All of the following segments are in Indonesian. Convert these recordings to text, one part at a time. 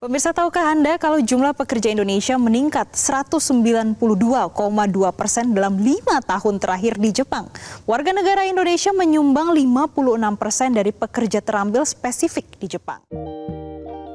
Pemirsa, tahukah Anda kalau jumlah pekerja Indonesia meningkat 192,2% dalam 5 tahun terakhir di Jepang? Warga negara Indonesia menyumbang 56% dari pekerja terambil spesifik di Jepang.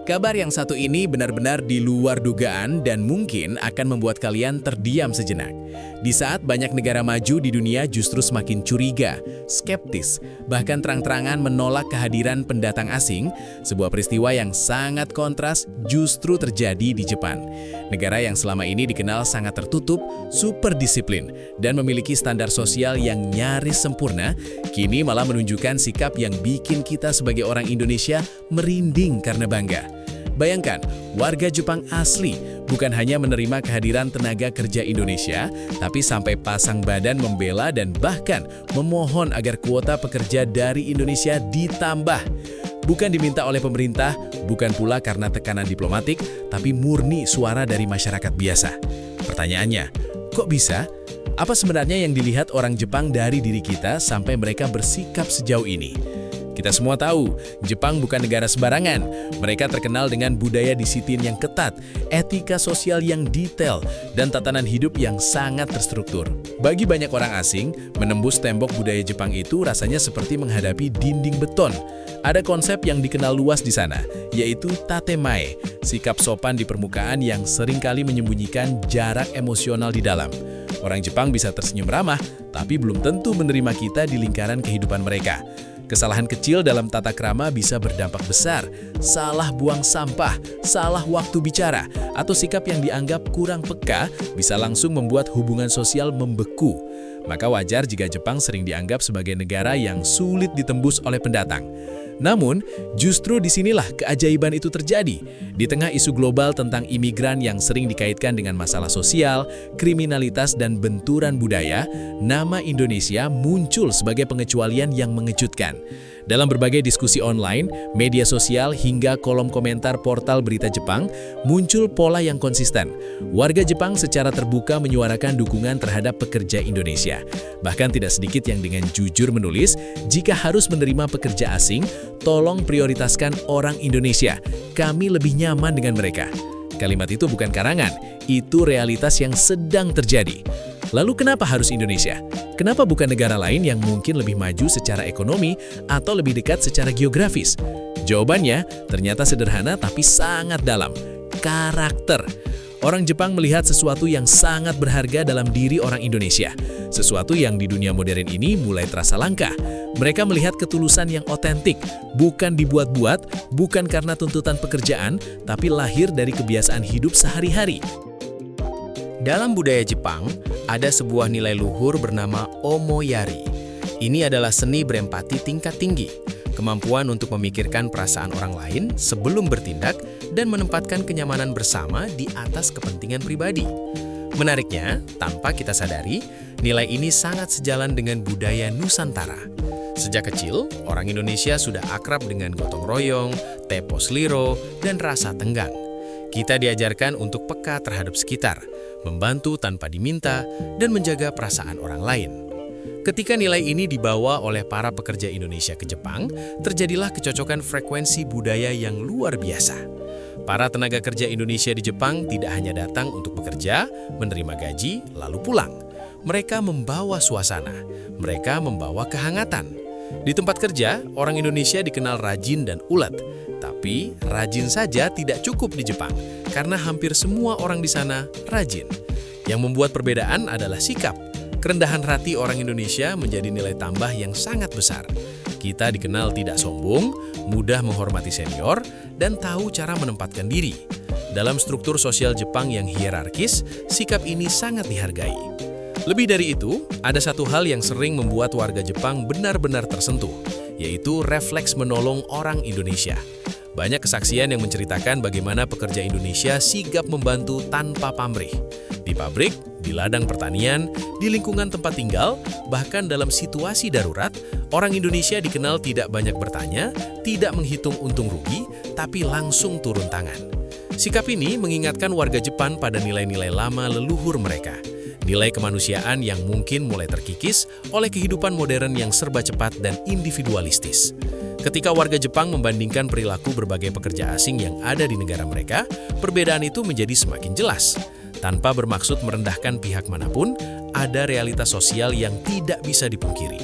Kabar yang satu ini benar-benar di luar dugaan dan mungkin akan membuat kalian terdiam sejenak. Di saat banyak negara maju di dunia justru semakin curiga, skeptis, bahkan terang-terangan menolak kehadiran pendatang asing, sebuah peristiwa yang sangat kontras justru terjadi di Jepang. Negara yang selama ini dikenal sangat tertutup, super disiplin, dan memiliki standar sosial yang nyaris sempurna, kini malah menunjukkan sikap yang bikin kita sebagai orang Indonesia merinding karena bangga. Bayangkan, warga Jepang asli bukan hanya menerima kehadiran tenaga kerja Indonesia, tapi sampai pasang badan membela dan bahkan memohon agar kuota pekerja dari Indonesia ditambah. Bukan diminta oleh pemerintah, bukan pula karena tekanan diplomatik, tapi murni suara dari masyarakat biasa. Pertanyaannya, kok bisa? Apa sebenarnya yang dilihat orang Jepang dari diri kita sampai mereka bersikap sejauh ini? Kita semua tahu, Jepang bukan negara sembarangan. Mereka terkenal dengan budaya disiplin yang ketat, etika sosial yang detail, dan tatanan hidup yang sangat terstruktur. Bagi banyak orang asing, menembus tembok budaya Jepang itu rasanya seperti menghadapi dinding beton. Ada konsep yang dikenal luas di sana, yaitu tatemae, sikap sopan di permukaan yang seringkali menyembunyikan jarak emosional di dalam. Orang Jepang bisa tersenyum ramah, tapi belum tentu menerima kita di lingkaran kehidupan mereka. Kesalahan kecil dalam tata krama bisa berdampak besar. Salah buang sampah, salah waktu bicara, atau sikap yang dianggap kurang peka bisa langsung membuat hubungan sosial membeku. Maka wajar jika Jepang sering dianggap sebagai negara yang sulit ditembus oleh pendatang. Namun, justru disinilah keajaiban itu terjadi. Di tengah isu global tentang imigran yang sering dikaitkan dengan masalah sosial, kriminalitas, dan benturan budaya, nama Indonesia muncul sebagai pengecualian yang mengejutkan. Dalam berbagai diskusi online, media sosial, hingga kolom komentar portal berita Jepang, muncul pola yang konsisten. Warga Jepang secara terbuka menyuarakan dukungan terhadap pekerja Indonesia. Bahkan tidak sedikit yang dengan jujur menulis, jika harus menerima pekerja asing, tolong prioritaskan orang Indonesia. Kami lebih nyaman dengan mereka. Kalimat itu bukan karangan, itu realitas yang sedang terjadi. Lalu kenapa harus Indonesia? Kenapa bukan negara lain yang mungkin lebih maju secara ekonomi atau lebih dekat secara geografis? Jawabannya ternyata sederhana tapi sangat dalam. Karakter. Orang Jepang melihat sesuatu yang sangat berharga dalam diri orang Indonesia. Sesuatu yang di dunia modern ini mulai terasa langka. Mereka melihat ketulusan yang otentik, bukan dibuat-buat, bukan karena tuntutan pekerjaan, tapi lahir dari kebiasaan hidup sehari-hari. Dalam budaya Jepang, ada sebuah nilai luhur bernama omoyari. Ini adalah seni berempati tingkat tinggi, kemampuan untuk memikirkan perasaan orang lain sebelum bertindak dan menempatkan kenyamanan bersama di atas kepentingan pribadi. Menariknya, tanpa kita sadari, nilai ini sangat sejalan dengan budaya Nusantara. Sejak kecil, orang Indonesia sudah akrab dengan gotong royong, tepos liro, dan rasa tenggang. Kita diajarkan untuk peka terhadap sekitar, membantu tanpa diminta, dan menjaga perasaan orang lain. Ketika nilai ini dibawa oleh para pekerja Indonesia ke Jepang, terjadilah kecocokan frekuensi budaya yang luar biasa. Para tenaga kerja Indonesia di Jepang tidak hanya datang untuk bekerja, menerima gaji, lalu pulang. Mereka membawa suasana, mereka membawa kehangatan. Di tempat kerja, orang Indonesia dikenal rajin dan ulet. Tapi, rajin saja tidak cukup di Jepang, karena hampir semua orang di sana rajin. Yang membuat perbedaan adalah sikap. Kerendahan hati orang Indonesia menjadi nilai tambah yang sangat besar. Kita dikenal tidak sombong, mudah menghormati senior, dan tahu cara menempatkan diri. Dalam struktur sosial Jepang yang hierarkis, sikap ini sangat dihargai. Lebih dari itu, ada satu hal yang sering membuat warga Jepang benar-benar tersentuh, yaitu refleks menolong orang Indonesia. Banyak kesaksian yang menceritakan bagaimana pekerja Indonesia sigap membantu tanpa pamrih. Di pabrik, di ladang pertanian, di lingkungan tempat tinggal, bahkan dalam situasi darurat, orang Indonesia dikenal tidak banyak bertanya, tidak menghitung untung rugi, tapi langsung turun tangan. Sikap ini mengingatkan warga Jepang pada nilai-nilai lama leluhur mereka. Nilai kemanusiaan yang mungkin mulai terkikis oleh kehidupan modern yang serba cepat dan individualistis. Ketika warga Jepang membandingkan perilaku berbagai pekerja asing yang ada di negara mereka, perbedaan itu menjadi semakin jelas. Tanpa bermaksud merendahkan pihak manapun, ada realitas sosial yang tidak bisa dipungkiri.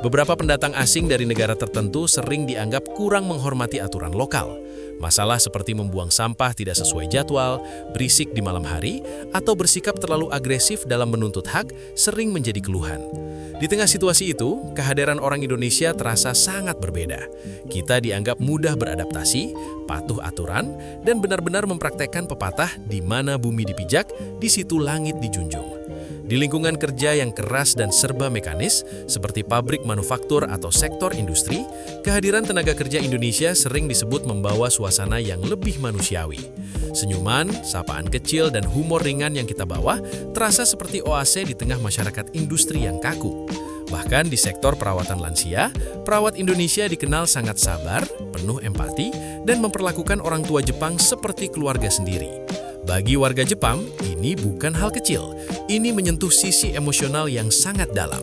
Beberapa pendatang asing dari negara tertentu sering dianggap kurang menghormati aturan lokal. Masalah seperti membuang sampah tidak sesuai jadwal, berisik di malam hari, atau bersikap terlalu agresif dalam menuntut hak sering menjadi keluhan. Di tengah situasi itu, kehadiran orang Indonesia terasa sangat berbeda. Kita dianggap mudah beradaptasi, patuh aturan, dan benar-benar mempraktekkan pepatah di mana bumi dipijak, di situ langit dijunjung. Di lingkungan kerja yang keras dan serba mekanis, seperti pabrik manufaktur atau sektor industri, kehadiran tenaga kerja Indonesia sering disebut membawa suasana yang lebih manusiawi. Senyuman, sapaan kecil, dan humor ringan yang kita bawa terasa seperti oase di tengah masyarakat industri yang kaku. Bahkan di sektor perawatan lansia, perawat Indonesia dikenal sangat sabar, penuh empati, dan memperlakukan orang tua Jepang seperti keluarga sendiri. Bagi warga Jepang, ini bukan hal kecil. Ini menyentuh sisi emosional yang sangat dalam.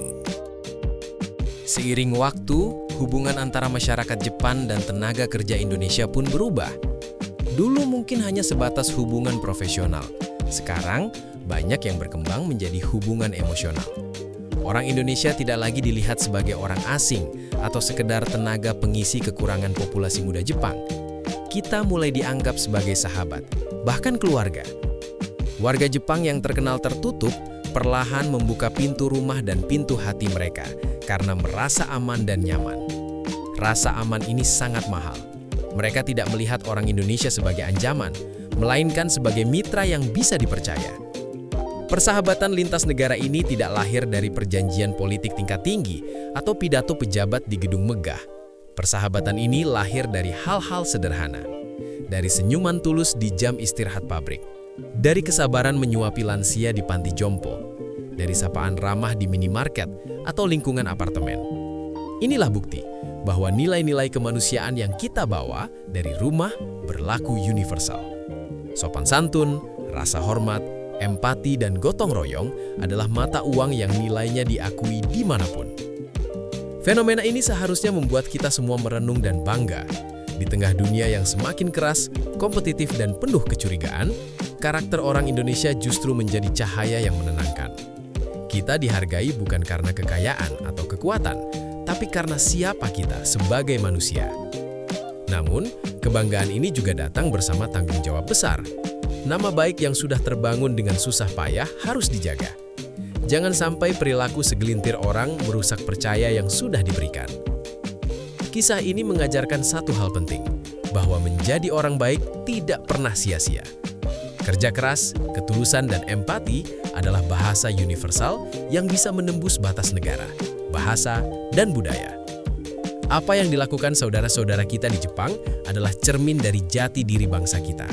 Seiring waktu, hubungan antara masyarakat Jepang dan tenaga kerja Indonesia pun berubah. Dulu mungkin hanya sebatas hubungan profesional. Sekarang, banyak yang berkembang menjadi hubungan emosional. Orang Indonesia tidak lagi dilihat sebagai orang asing atau sekedar tenaga pengisi kekurangan populasi muda Jepang. Kita mulai dianggap sebagai sahabat, bahkan keluarga. Warga Jepang yang terkenal tertutup perlahan membuka pintu rumah dan pintu hati mereka karena merasa aman dan nyaman. Rasa aman ini sangat mahal. Mereka tidak melihat orang Indonesia sebagai ancaman, melainkan sebagai mitra yang bisa dipercaya. Persahabatan lintas negara ini tidak lahir dari perjanjian politik tingkat tinggi atau pidato pejabat di gedung megah. Persahabatan ini lahir dari hal-hal sederhana. Dari senyuman tulus di jam istirahat pabrik. Dari kesabaran menyuapi lansia di panti jompo. Dari sapaan ramah di minimarket atau lingkungan apartemen. Inilah bukti bahwa nilai-nilai kemanusiaan yang kita bawa dari rumah berlaku universal. Sopan santun, rasa hormat, empati, dan gotong royong adalah mata uang yang nilainya diakui dimanapun. Fenomena ini seharusnya membuat kita semua merenung dan bangga. Di tengah dunia yang semakin keras, kompetitif, dan penuh kecurigaan, karakter orang Indonesia justru menjadi cahaya yang menenangkan. Kita dihargai bukan karena kekayaan atau kekuatan, tapi karena siapa kita sebagai manusia. Namun, kebanggaan ini juga datang bersama tanggung jawab besar. Nama baik yang sudah terbangun dengan susah payah harus dijaga. Jangan sampai perilaku segelintir orang merusak percaya yang sudah diberikan. Kisah ini mengajarkan satu hal penting, bahwa menjadi orang baik tidak pernah sia-sia. Kerja keras, ketulusan, dan empati adalah bahasa universal yang bisa menembus batas negara, bahasa, dan budaya. Apa yang dilakukan saudara-saudara kita di Jepang adalah cermin dari jati diri bangsa kita.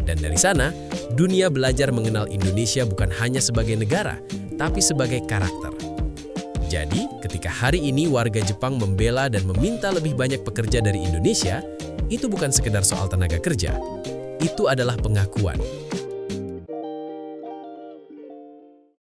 Dan dari sana, dunia belajar mengenal Indonesia bukan hanya sebagai negara, tapi sebagai karakter. Jadi, ketika hari ini warga Jepang membela dan meminta lebih banyak pekerja dari Indonesia, itu bukan sekedar soal tenaga kerja. Itu adalah pengakuan